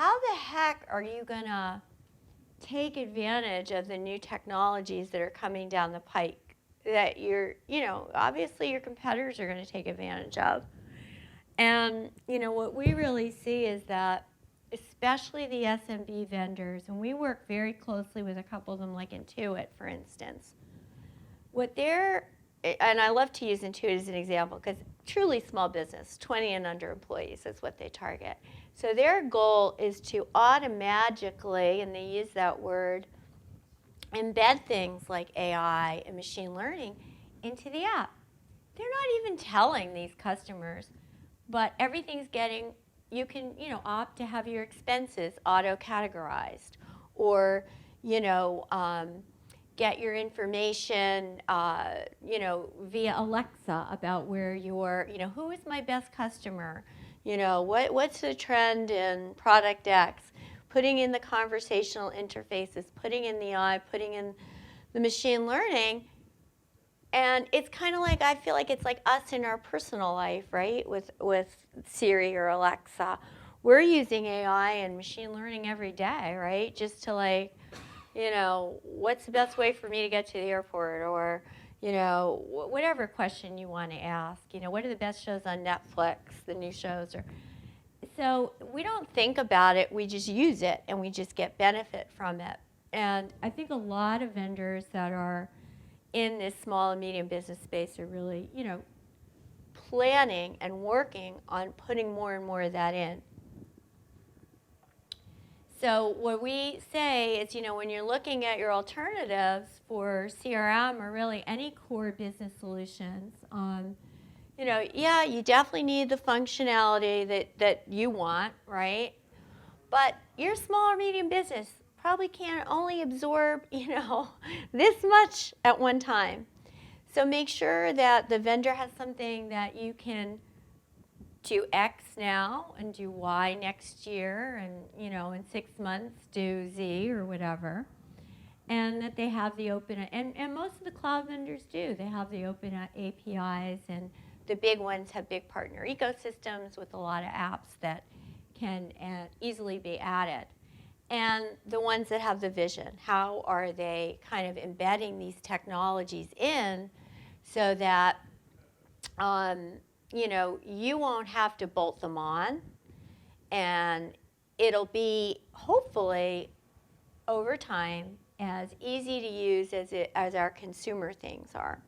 how the heck are you going to take advantage of the new technologies that are coming down the pike that obviously your competitors are going to take advantage of? And, what we really see is that especially the SMB vendors, and we work very closely with a couple of them like Intuit, for instance. And I love to use Intuit as an example because truly small business, 20 and under employees is what they target. So their goal is to automatically, and they use that word, embed things like AI and machine learning into the app. They're not even telling these customers, but everything's you can, opt to have your expenses auto-categorized, or, get your information, via Alexa about where who is my best customer, what's the trend in product X, putting in the conversational interfaces, putting in the AI, putting in the machine learning. And it's kind of like, I feel like it's like us in our personal life, right, with Siri or Alexa. We're using AI and machine learning every day, right, just to what's the best way for me to get to the airport, or, whatever question you want to ask. What are the best shows on Netflix, the new shows? So we don't think about it, we just use it, and we just get benefit from it. And I think a lot of vendors that are in this small and medium business space are really, planning and working on putting more and more of that in. So what we say is, when you're looking at your alternatives for CRM or really any core business solutions, you definitely need the functionality that you want, right? But your small or medium business probably can only absorb, this much at one time. So make sure that the vendor has something that you can do X now and do Y next year, and in 6 months do Z or whatever, and that they have the open, and most of the cloud vendors do. They have the open APIs, and the big ones have big partner ecosystems with a lot of apps that can easily be added. And the ones that have the vision, how are they kind of embedding these technologies in so that you won't have to bolt them on, and it'll be hopefully over time as easy to use as our consumer things are.